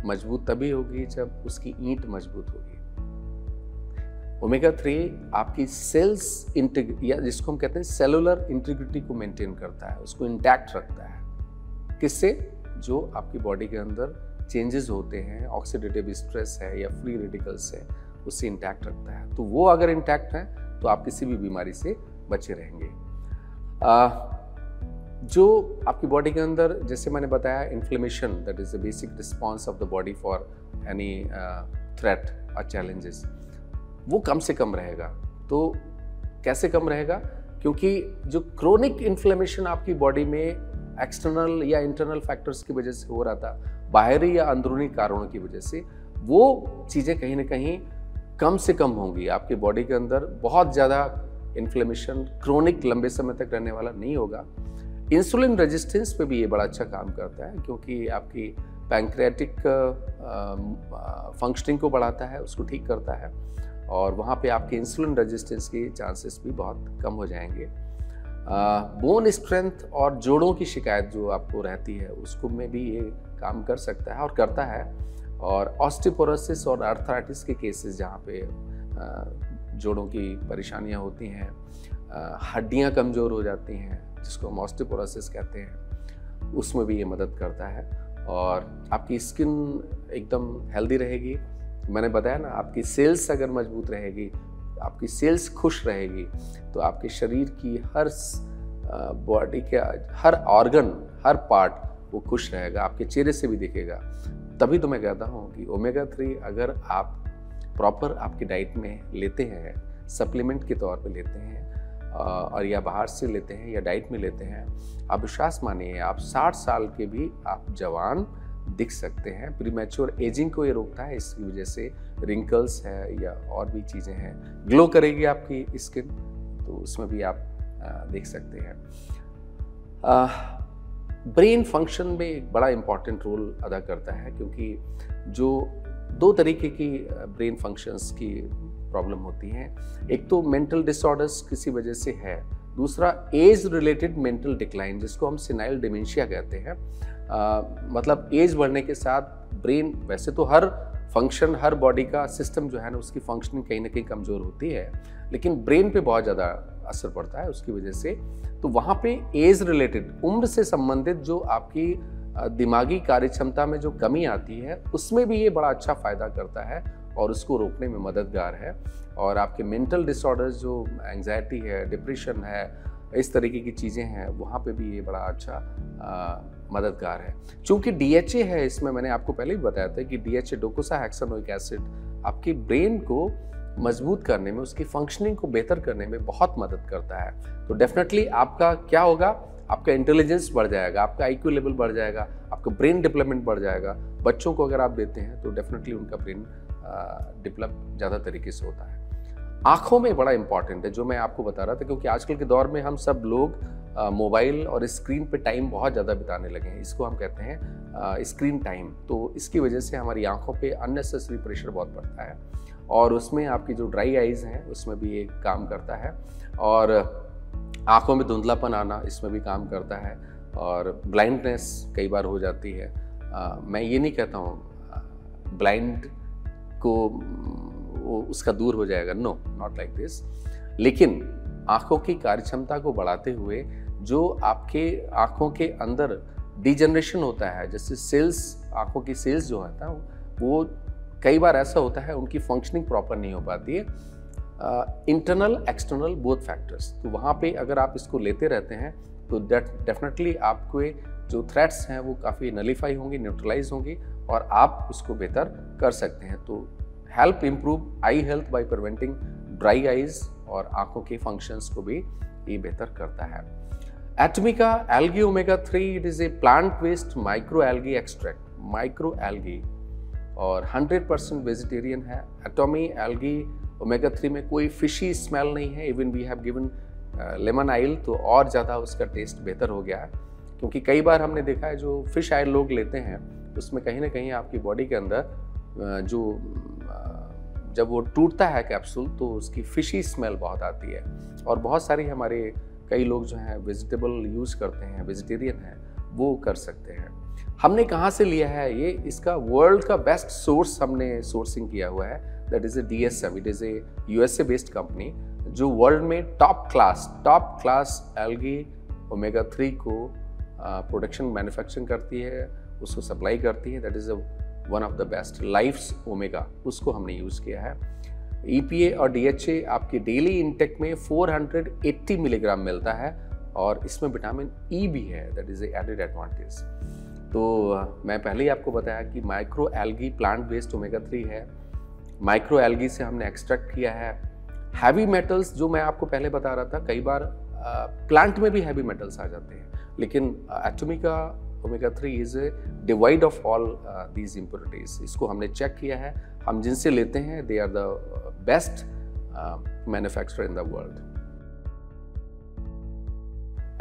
मजबूत तभी होगी जब उसकी ईंट मजबूत होगी। ओमेगा 3 आपकी सेल्स या जिसको हम कहते हैं सेलुलर इंटीग्रिटी को मेंटेन करता है, उसको इंटैक्ट रखता है। किससे? जो आपकी बॉडी के अंदर चेंजेस होते हैं, ऑक्सीडेटिव स्ट्रेस है या फ्री रेडिकल्स है, उससे इंटैक्ट रखता है। तो वो अगर इंटैक्ट है तो आप किसी भी बीमारी से बचे रहेंगे। जो आपकी बॉडी के अंदर, जैसे मैंने बताया, inflammation, that is the basic response of the body for any threat और चैलेंजेस, वो कम से कम रहेगा। तो कैसे कम रहेगा? क्योंकि जो क्रोनिक इन्फ्लेमेशन आपकी बॉडी में एक्सटर्नल या इंटरनल फैक्टर्स की वजह से हो रहा था, बाहरी या अंदरूनी कारणों की वजह से, वो चीज़ें कहीं ना कहीं कम से कम होंगी। आपकी बॉडी के अंदर बहुत ज़्यादा इन्फ्लेमेशन क्रोनिक लंबे समय तक रहने वाला नहीं होगा। इंसुलिन रेजिस्टेंस पे भी ये बड़ा अच्छा काम करता है, क्योंकि आपकी पैंक्रियाटिक फंक्शनिंग को बढ़ाता है, उसको ठीक करता है, और वहाँ पे आपके इंसुलिन रेजिस्टेंस के चांसेस भी बहुत कम हो जाएंगे। बोन स्ट्रेंथ और जोड़ों की शिकायत जो आपको रहती है उसको में भी ये काम कर सकता है और करता है। और ऑस्टियोपोरोसिस और आर्थराइटिस के केसेस जहाँ पे जोड़ों की परेशानियाँ होती हैं, हड्डियाँ कमज़ोर हो जाती हैं, जिसको हम ऑस्टियोपोरोसिस कहते हैं, उसमें भी ये मदद करता है। और आपकी स्किन एकदम हेल्दी रहेगी। मैंने बताया ना, आपकी सेल्स अगर मजबूत रहेगी, आपकी सेल्स खुश रहेगी, तो आपके शरीर की हर बॉडी के हर ऑर्गन, हर पार्ट वो खुश रहेगा, आपके चेहरे से भी दिखेगा। तभी तो मैं कहता हूँ कि ओमेगा 3 अगर आप प्रॉपर आपकी डाइट में लेते हैं, सप्लीमेंट के तौर पे लेते हैं, और या बाहर से लेते हैं या डाइट में लेते हैं, आप विश्वास मानिए आप 60 साल के भी आप जवान दिख सकते हैं। प्रीमैच्योर एजिंग को ये रोकता है, इसकी वजह से रिंकल्स है या और भी चीज़ें हैं, ग्लो करेगी आपकी स्किन, तो उसमें भी आप देख सकते हैं। ब्रेन फंक्शन में एक बड़ा इम्पॉर्टेंट रोल अदा करता है, क्योंकि जो 2 तरीके की ब्रेन फंक्शंस की प्रॉब्लम होती हैं। एक तो मेंटल डिसऑर्डर्स किसी वजह से है, दूसरा एज रिलेटेड मेंटल डिक्लाइन, जिसको हम सेनाइल डिमेंशिया कहते हैं। मतलब एज बढ़ने के साथ ब्रेन, वैसे तो हर फंक्शन, हर बॉडी का सिस्टम जो है ना, उसकी फंक्शनिंग कहीं ना कहीं कमज़ोर होती है, लेकिन ब्रेन पे बहुत ज़्यादा असर पड़ता है उसकी वजह से। तो वहाँ पे एज रिलेटेड, उम्र से संबंधित जो आपकी दिमागी कार्यक्षमता में जो कमी आती है, उसमें भी ये बड़ा अच्छा फ़ायदा करता है और उसको रोकने में मददगार है। और आपके मेंटल डिसऑर्डर्स, जो एंग्जाइटी है, डिप्रेशन है, इस तरीके की चीज़ें हैं, वहाँ पे भी ये बड़ा अच्छा मददगार है। चूँकि DHA है इसमें, मैंने आपको पहले भी बताया था कि DHA, डोकोसाहेक्सानोइक एसिड, आपकी ब्रेन को मजबूत करने में, उसकी फंक्शनिंग को बेहतर करने में बहुत मदद करता है। तो डेफिनेटली आपका क्या होगा, आपका इंटेलिजेंस बढ़ जाएगा, आपका IQ लेवल बढ़ जाएगा, आपका ब्रेन डेवलपमेंट बढ़ जाएगा। बच्चों को अगर आप देते हैं तो डेफिनेटली उनका ब्रेन डेवलप ज़्यादा तरीके से होता है। आँखों में बड़ा इंपॉर्टेंट है, जो मैं आपको बता रहा था, क्योंकि आजकल के दौर में हम सब लोग मोबाइल और स्क्रीन पे टाइम बहुत ज़्यादा बिताने लगे हैं। इसको हम कहते हैं स्क्रीन टाइम। तो इसकी वजह से हमारी आँखों पे अननेसेसरी प्रेशर बहुत पड़ता है, और उसमें आपकी जो ड्राई आइज़ हैं उसमें भी ये काम करता है, और आँखों में धुंधलापन आना इसमें भी काम करता है, और ब्लाइंडनेस कई बार हो जाती है। मैं ये नहीं कहता हूँ ब्लाइंड को उसका दूर हो जाएगा, नो, नॉट लाइक दिस। लेकिन आँखों की कार्यक्षमता को बढ़ाते हुए जो आपके आँखों के अंदर डिजनरेशन होता है, जैसे सेल्स, आँखों की सेल्स जो होता है वो कई बार ऐसा होता है उनकी फंक्शनिंग प्रॉपर नहीं हो पाती है, इंटरनल एक्सटर्नल बोथ फैक्टर्स। तो वहाँ पे अगर आप इसको लेते रहते हैं तो डेफिनेटली आपको जो थ्रेट्स हैं वो काफ़ी नलीफाई होंगी, न्यूट्रलाइज होंगी, और आप उसको बेहतर कर सकते हैं। तो help improve I health by preventing dry eyes, और आँखों के फंक्शंस को भी ये बेहतर करता है। एटमिका algae omega 3, it is a plant based micro algae extract, micro algae, और 100% वेजिटेरियन है। एटॉमी एल्गी ओमेगा 3 में कोई फिशी स्मेल नहीं है। Even we have given lemon oil, तो और ज़्यादा उसका टेस्ट बेहतर हो गया है, क्योंकि कई बार हमने देखा है जो फिश ऑयल लोग लेते हैं उसमें कहीं ना कहीं आपकी बॉडी के अंदर जब वो टूटता है कैप्सूल, तो उसकी फिशी स्मेल बहुत आती है। और बहुत सारी हमारे कई लोग जो हैं वेजिटेबल यूज़ करते हैं, वेजिटेरियन हैं, वो कर सकते हैं। हमने कहाँ से लिया है ये, इसका वर्ल्ड का बेस्ट सोर्स हमने सोर्सिंग किया हुआ है, that is A DSM, it is A USA based company, जो वर्ल्ड में टॉप क्लास एल्गी ओमेगा 3 को प्रोडक्शन मैन्युफैक्चरिंग करती है, उसको सप्लाई करती है। That is one of the best, life's omega, उसको हमने यूज़ किया है। EPA और DHA आपके डेली इंटेक में 480 मिलीग्राम मिलता है, और इसमें विटामिन E भी है, that is a added advantage. तो मैं पहले ही आपको बताया कि micro algae plant based omega 3 है। माइक्रो एल्गी से हमने एक्सट्रैक्ट किया है। हैवी मेटल्स, जो मैं आपको पहले बता रहा था, कई बार प्लांट में भी हैवी मेटल्स आ जाते हैं, लेकिन एटमिका omega 3 is devoid of all these impurities. इसको हमने चेक किया है, हम जिनसे लेते हैं they are the best manufacturer in the world.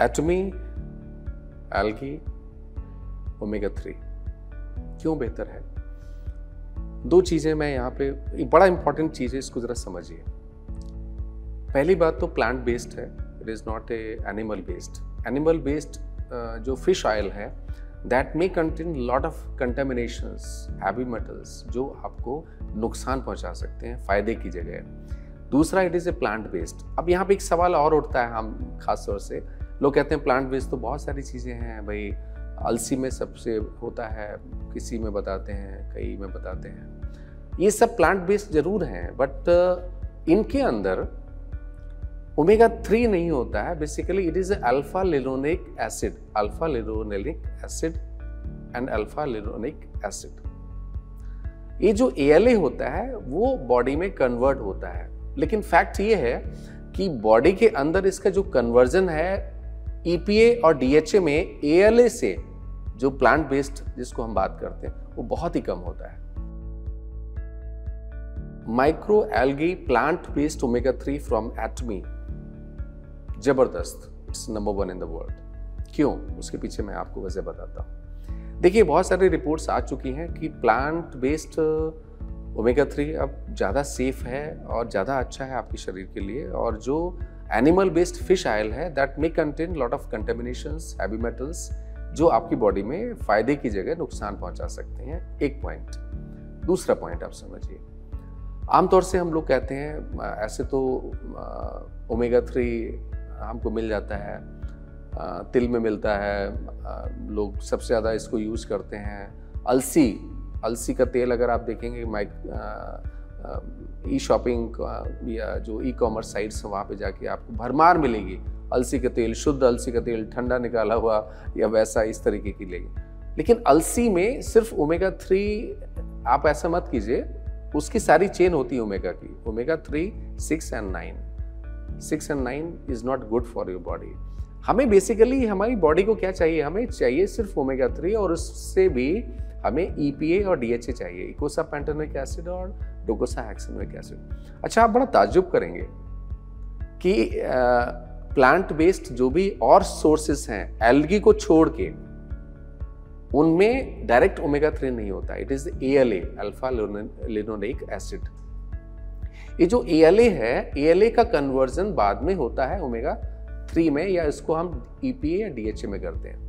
Atomy algae omega 3 क्यों बेहतर है? 2 चीज़ें मैं यहाँ पे, एक बड़ा इंपॉर्टेंट चीज़ है, इसको ज़रा समझिए। पहली बात तो प्लांट बेस्ड है, it is not a animal based. Animal based जो फिश ऑयल है, that may contain lot of contaminations, heavy metals, जो आपको नुकसान पहुंचा सकते हैं फ़ायदे की जगह। दूसरा, it is a plant based. अब यहाँ पे एक सवाल और उठता है हम खास तौर से लोग कहते हैं प्लांट बेस्ड तो बहुत सारी चीज़ें हैं भाई, अलसी में सबसे होता है, किसी में बताते हैं, कई में बताते हैं। ये सब प्लांट बेस्ड जरूर हैं, बट इनके अंदर ओमेगा 3 नहीं होता है। Basically it is alpha linolenic acid, alpha linolenic acid and alpha linolenic acid. ये जो ALA होता है वो बॉडी में कन्वर्ट होता है, लेकिन फैक्ट ये है कि बॉडी के अंदर इसका जो कन्वर्जन है EPA और DHA में ALA से, जो प्लांट बेस्ड जिसको हम बात करते हैं, वो बहुत ही कम होता है। Micro algae plant based omega 3 from Atomy, जबरदस्त, it's number 1 in the world. क्यों? उसके पीछे मैं आपको वजह बताता हूँ। देखिए, बहुत सारी रिपोर्ट्स आ चुकी हैं कि प्लांट बेस्ड ओमेगा 3 अब ज़्यादा सेफ है और ज़्यादा अच्छा है आपके शरीर के लिए, और जो एनिमल बेस्ड फिश ऑयल है that may contain lot of contaminations, heavy metals, जो आपकी बॉडी में फायदे की जगह नुकसान पहुंचा सकते हैं। एक पॉइंट। दूसरा पॉइंट आप समझिए, आमतौर से हम लोग कहते हैं ऐसे तो ओमेगा 3 हमको मिल जाता है, तिल में मिलता है, लोग सबसे ज़्यादा इसको यूज़ करते हैं। अलसी का तेल अगर आप देखेंगे ई शॉपिंग या जो ई-कॉमर्स साइट्स हैं वहाँ पे जाके आपको भरमार मिलेगी अलसी का तेल, शुद्ध अलसी का तेल, ठंडा निकाला हुआ या वैसा इस तरीके की लेगी। लेकिन अलसी में सिर्फ ओमेगा 3 आप ऐसा मत कीजिए, उसकी सारी चेन होती है ओमेगा की, omega 3, 6 and 9 is not good for your body. हमें बेसिकली हमारी बॉडी को क्या चाहिए? हमें चाहिए सिर्फ ओमेगा 3, और उससे भी हमें EPA और DHA चाहिए, इकोसा पैंटोनिक एसिड और डोकोसाहेक्सेनोइक एसिड। अच्छा, आप बड़ा ताज्जुब करेंगे कि प्लांट बेस्ड जो भी और सोर्सेस हैं एल्गी को छोड़ के, उनमें डायरेक्ट ओमेगा 3 नहीं होता। It is ALA, alpha linolenic acid. ये जो ALA है, ALA का कन्वर्जन बाद में होता है ओमेगा 3 में, या इसको हम EPA या DHA में करते हैं।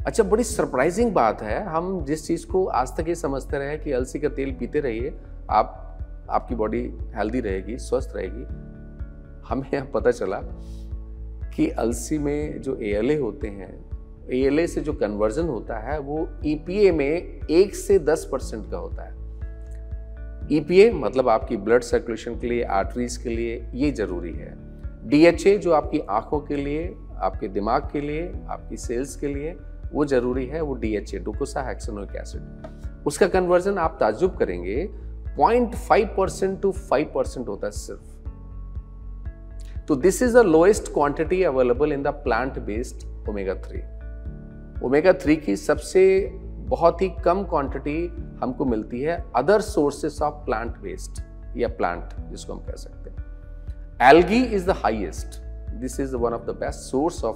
अच्छा, बड़ी सरप्राइजिंग बात है, हम जिस चीज़ को आज तक ये समझते रहे कि अलसी का तेल पीते रहिए, आपकी बॉडी हेल्दी रहेगी, स्वस्थ रहेगी, हमें यहाँ पता चला कि अलसी में जो ALA होते हैं, ALA से जो कन्वर्जन होता है वो EPA में 1 से 10% का होता है। EPA मतलब आपकी ब्लड सर्कुलेशन के लिए, आर्टरीज के लिए ये जरूरी है। DHA जो आपकी आंखों के लिए, आपके दिमाग के लिए, आपकी सेल्स के लिए वो जरूरी है, वो DHA, डोकोसाहेक्सेनोइक एसिड। उसका कन्वर्जन आप ताज्जुब करेंगे 0.5% to 5% होता है सिर्फ। तो this is the lowest quantity available in the plant based omega 3। Omega 3 की सबसे बहुत ही कम क्वांटिटी हमको मिलती है other sources of plant based या प्लांट, जिसको हम कह सकते हैं। Algae is the highest, this is one of the best source of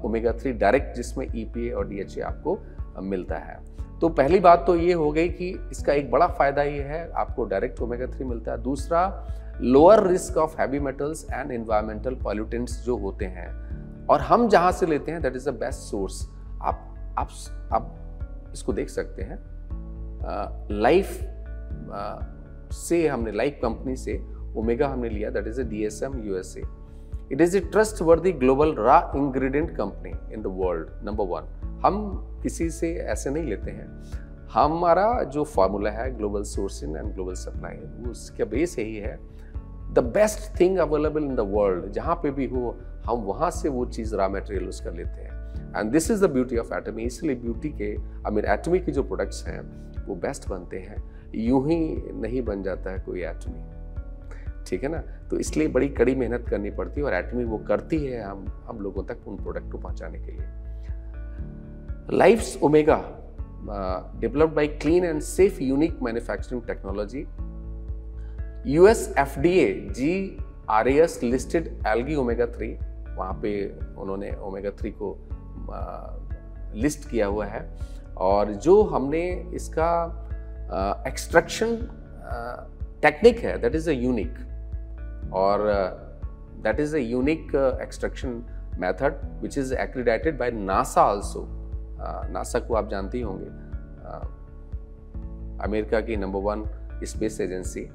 omega 3 direct, जिसमें EPA और DHA आपको मिलता है। तो पहली बात तो ये हो गई कि इसका एक बड़ा फायदा ये है, आपको डायरेक्ट ओमेगा 3 मिलता है। दूसरा, lower risk of heavy metals and environmental pollutants जो होते हैं, और हम जहां से लेते हैं that is the best source. आप इसको देख सकते हैं, लाइफ से हमने, लाइफ कंपनी से ओमेगा हमने लिया, that is a DSM USA। It is a trustworthy global raw ingredient company in the world, number 1। हम किसी से ऐसे नहीं लेते हैं, हमारा जो फॉर्मूला है global sourcing and global supply, वो उसका बेस यही है, the best thing available in the world, जहाँ पे भी हो हम वहाँ से वो चीज़ रॉ मटेरियल उसका लेते हैं। And this is the beauty of Atomy. इसलिए ब्यूटी के एटमी के जो प्रोडक्ट्स हैं वो बेस्ट बनते हैं, यूं ही नहीं बन जाता है कोई एटमी, ठीक है ना। तो इसलिए बड़ी कड़ी मेहनत करनी पड़ती है, और एटमी वो करती है हम लोगों तक उन प्रोडक्ट को पहुंचाने के लिए। Life's omega developed by clean and safe unique manufacturing technology, US FDA GRAS listed algae omega 3, वहाँ पे उन्होंने ओमेगा 3 को लिस्ट किया हुआ है। और जो हमने इसका एक्सट्रैक्शन टेक्निक है दैट इज अ यूनिक, और that is a unique extraction method which is accredited by NASA also. NASA को आप जानते ही होंगे, अमेरिका की number 1 space agency.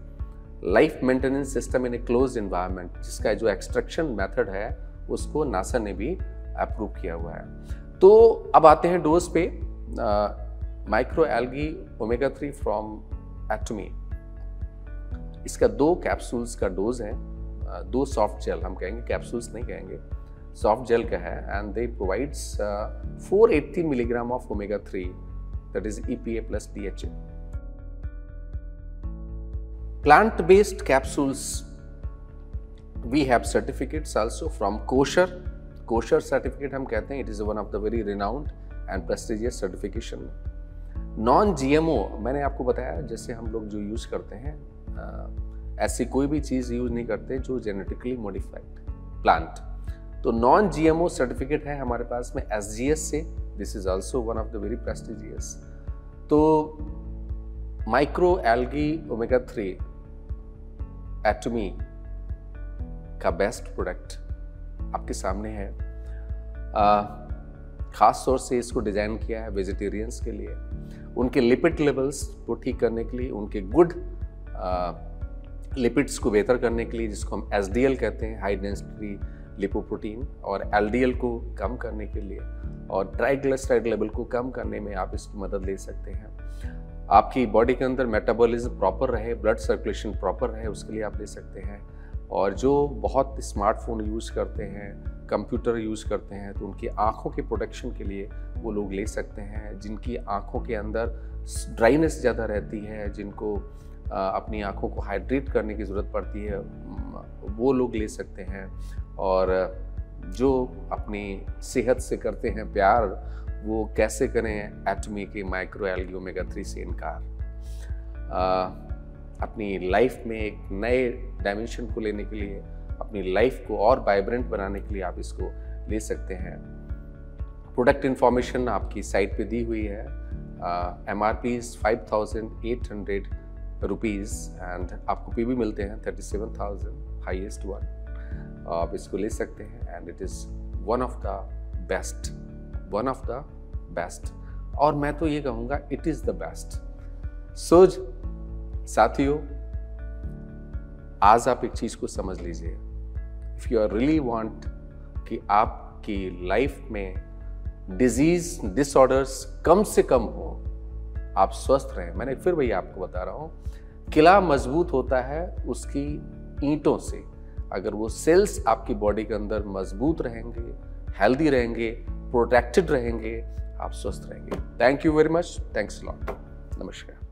Life maintenance system in a closed environment, जिसका जो एक्सट्रैक्शन मेथड है उसको नासा ने भी अप्रूव किया हुआ है। तो अब आते हैं डोज पे। माइक्रो एल्गी ओमेगा 3 फ्रॉम एटमी, इसका 2 कैप्सूल्स का डोज है, 2 सॉफ्ट जेल हम कहेंगे, कैप्सूल्स नहीं कहेंगे, सॉफ्ट जेल का है। And they provides 480 milligram of omega 3, that is EPA plus DHA। Plant based capsules, we have certificates also from kosher certificate हम कहते हैं, it is one of the very renowned and prestigious certification। Non GMO मैंने आपको बताया, जैसे हम लोग जो यूज करते हैं ऐसी कोई भी चीज यूज नहीं करते जो जेनेटिकली मॉडिफाइड प्लांट। तो नॉन GMO सर्टिफिकेट है हमारे पास में SGS से, this is also one of the very prestigious. तो माइक्रो एल्गी ओमेगा 3 एटमी का बेस्ट प्रोडक्ट आपके सामने है। खास तौर से इसको डिजाइन किया है वेजिटेरियंस के लिए, उनके लिपिड लेवल्स को ठीक करने के लिए, उनके गुड लिपिड्स को बेहतर करने के लिए, जिसको हम SDL कहते हैं, हाई डेंसिटी लिपोप्रोटीन, और LDL को कम करने के लिए, और ट्राइग्लिसराइड लेवल को कम करने में आप इसकी मदद ले सकते हैं। आपकी बॉडी के अंदर मेटाबॉलिज्म प्रॉपर रहे, ब्लड सर्कुलेशन प्रॉपर रहे, उसके लिए आप ले सकते हैं। और जो बहुत स्मार्टफोन यूज़ करते हैं, कंप्यूटर यूज़ करते हैं, तो उनकी आँखों के प्रोटेक्शन के लिए वो लोग ले सकते हैं। जिनकी आँखों के अंदर ड्राइनेस ज़्यादा रहती है, जिनको अपनी आँखों को हाइड्रेट करने की ज़रूरत पड़ती है, वो लोग ले सकते हैं। और जो अपनी सेहत से करते हैं प्यार, वो कैसे करें एटमी के माइक्रो एल्गी ओमेगा 3 से इनकार। अपनी लाइफ में एक नए डायमेंशन को लेने के लिए, अपनी लाइफ को और वाइब्रेंट बनाने के लिए आप इसको ले सकते हैं। प्रोडक्ट इन्फॉर्मेशन आपकी साइट पे दी हुई है। MRP इज 5,800 रुपीज़ एंड आपको PB मिलते हैं 37,000, हाईएस्ट वन। आप इसको ले सकते हैं and it is one of the best, और मैं तो ये कहूँगा it is the best. So साथियों, आज आप एक चीज़ को समझ लीजिए, if you are really want कि आपकी लाइफ में डिजीज डिसऑर्डर्स कम से कम हो, आप स्वस्थ रहें। मैंने फिर वही आपको बता रहा हूँ, किला मजबूत होता है उसकी ईंटों से। अगर वो सेल्स आपकी बॉडी के अंदर मजबूत रहेंगे, हेल्दी रहेंगे, प्रोटेक्टेड रहेंगे, आप स्वस्थ रहेंगे। Thank you very much, thanks a lot, नमस्कार।